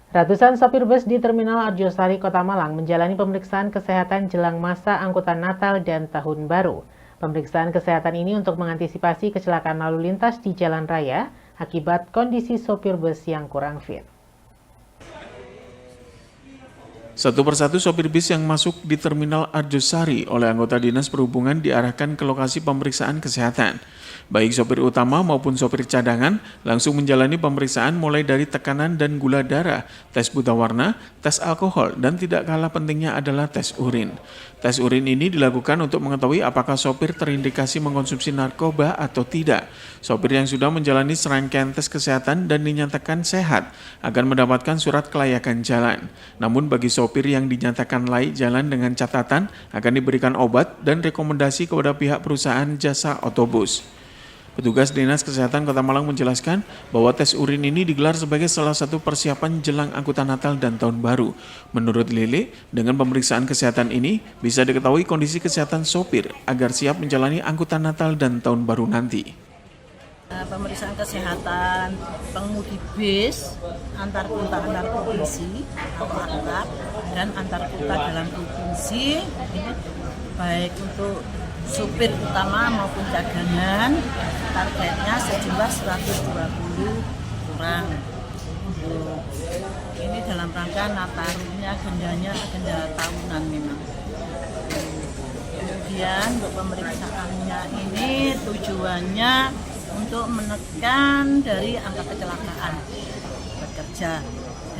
Ratusan sopir bus di Terminal Arjosari, Kota Malang menjalani pemeriksaan kesehatan jelang masa angkutan Natal dan Tahun Baru. Pemeriksaan kesehatan ini untuk mengantisipasi kecelakaan lalu lintas di jalan raya akibat kondisi sopir bus yang kurang fit. Satu persatu sopir bis yang masuk di Terminal Arjosari oleh anggota Dinas Perhubungan diarahkan ke lokasi pemeriksaan kesehatan. Baik sopir utama maupun sopir cadangan langsung menjalani pemeriksaan mulai dari tekanan dan gula darah, tes buta warna, tes alkohol, dan tidak kalah pentingnya adalah tes urin. Tes urin ini dilakukan untuk mengetahui apakah sopir terindikasi mengkonsumsi narkoba atau tidak. Sopir yang sudah menjalani serangkaian tes kesehatan dan dinyatakan sehat akan mendapatkan surat kelayakan jalan. Namun bagi sopir yang dinyatakan layak jalan dengan catatan akan diberikan obat dan rekomendasi kepada pihak perusahaan jasa otobus. Petugas Dinas Kesehatan Kota Malang menjelaskan bahwa tes urin ini digelar sebagai salah satu persiapan jelang angkutan Natal dan Tahun Baru. Menurut Lele, dengan pemeriksaan kesehatan ini bisa diketahui kondisi kesehatan sopir agar siap menjalani angkutan Natal dan Tahun Baru nanti. Pemeriksaan kesehatan pengemudi bis antar kota antar provinsi atau antar dan antar kota dalam provinsi ini baik untuk supir utama maupun cadangan targetnya sejumlah 120 orang. Ini dalam rangka Natalnya agenda tahunan memang. Kemudian untuk pemeriksaannya ini tujuannya untuk menekan dari angka kecelakaan bekerja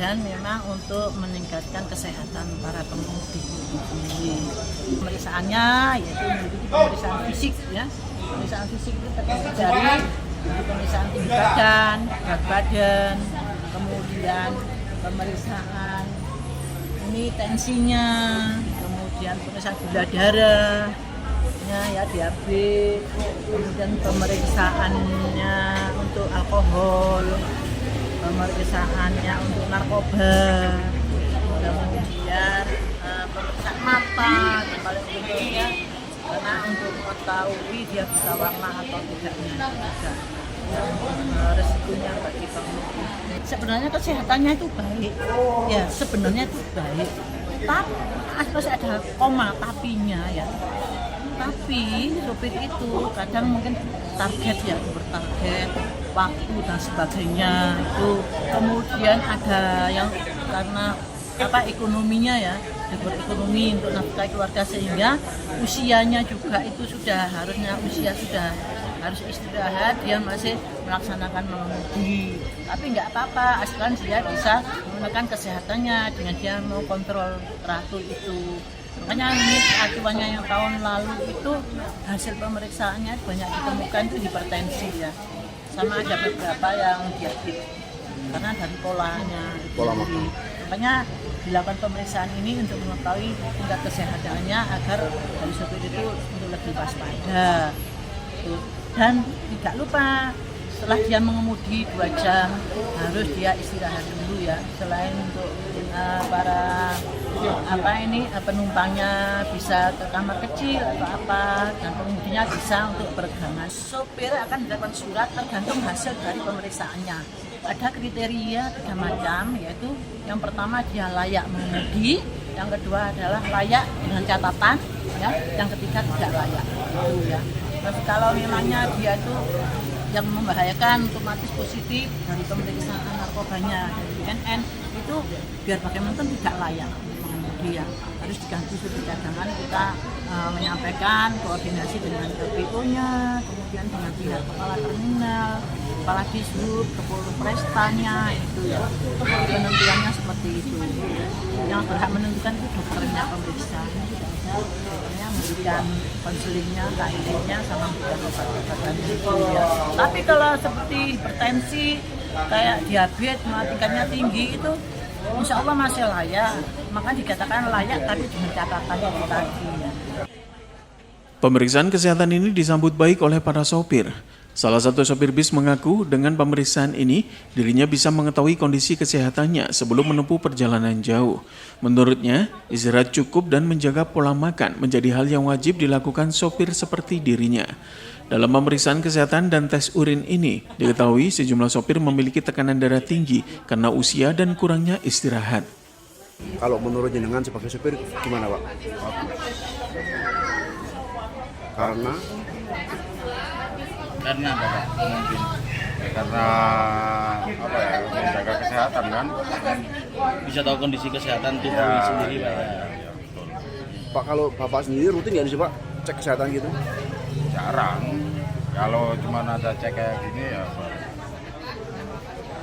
dan memang untuk meningkatkan kesehatan para pengemudi. Pemeriksaannya yaitu meliputi pemeriksaan fisik ya. Pemeriksaan fisik itu terdiri dari pemeriksaan tinggi badan, berat badan, kemudian pemeriksaan ini tensinya, kemudian pemeriksaan gula darah, ya diabetes, kemudian pemeriksaannya untuk alkohol, pemeriksaannya untuk narkoba, kemudian pemeriksaan mata yang paling penting ya, karena untuk mengetahui dia bisa warna atau tidaknya juga resikonya bagi pengemudi. Sebenarnya kesehatannya itu baik, ya sebenarnya itu baik, tapi masih ada koma tapinya ya. Tapi sopir itu kadang mungkin target ya bertarget waktu dan sebagainya itu, kemudian ada yang karena ekonominya ya berekonomi untuk nafkah keluarga sehingga usianya juga itu sudah harus istirahat, dia masih melaksanakan mengemudi. Tapi nggak apa-apa, asalkan dia bisa menekan kesehatannya dengan dia mau kontrol teratur itu. Makanya ini acuannya yang tahun lalu itu hasil pemeriksaannya banyak ditemukan itu hipertensi ya, sama ada beberapa yang diabetes karena dari polanya pola makan. Makanya dilakukan pemeriksaan ini untuk mengetahui tingkat kesehatannya agar dari sopir itu untuk lebih waspada. Dan tidak lupa setelah dia mengemudi 2 jam harus dia istirahat dulu ya, selain untuk para penumpangnya bisa ke kamar kecil atau apa, dan pengemudinya bisa untuk peregangan. Sopir akan mendapatkan surat tergantung hasil dari pemeriksaannya. Ada kriteria 3 macam, yaitu yang pertama dia layak mengemudi, yang kedua adalah layak dengan catatan, ya, yang ketiga tidak layak. Itu ya. Tapi kalau memangnya dia itu yang membahayakan otomatis positif dari pemeriksaan narkobanya dari BNN itu biar bagaimanapun tidak layak mengemudi ya, harus diganti surat cadangan. Kita menyampaikan koordinasi dengan LPO-nya, kemudian dengan pihak kepala terminal, kepala dishub, kepolrestanya itu ya. Penentuannya seperti itu. Yang berhak menentukan itu dokternya pemeriksa. Memberikan konselingnya, KID-nya sama memberikan obat-obatan itu ya. Tapi kalau seperti hipertensi, kayak diabetes, tingkatnya tinggi itu insya Allah masih layak. Maka dikatakan layak tapi dengan catatan itu tadi ya. Pemeriksaan kesehatan ini disambut baik oleh para sopir. Salah satu sopir bis mengaku dengan pemeriksaan ini dirinya bisa mengetahui kondisi kesehatannya sebelum menempuh perjalanan jauh. Menurutnya, istirahat cukup dan menjaga pola makan menjadi hal yang wajib dilakukan sopir seperti dirinya. Dalam pemeriksaan kesehatan dan tes urin ini, diketahui sejumlah sopir memiliki tekanan darah tinggi karena usia dan kurangnya istirahat. Kalau menurut jenengan sebagai sopir gimana, Pak? Karena Bapak mungkin karena apa ya, menjaga kesehatan kan, bisa tahu kondisi kesehatan tubuh sendiri Pak. Ya, betul. Pak, kalau Bapak sendiri rutin nggak sih Pak cek kesehatan gitu? Jarang, kalau cuma ada cek kayak gini ya Pak.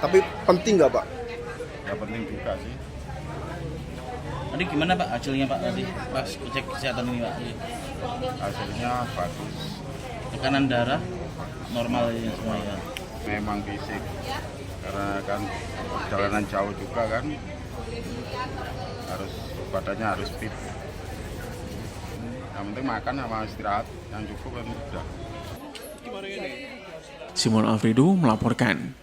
Tapi penting nggak Pak? Ya penting juga sih. Tadi gimana Pak hasilnya Pak tadi pas cek kesehatan ini Pak? Hasilnya bagus, Tekanan darah normal ini semua ya. memang fisik karena kan perjalanan jauh juga kan, harus badannya harus fit. Yang penting makan sama istirahat yang cukup kan udah. Simon Alfredo melaporkan.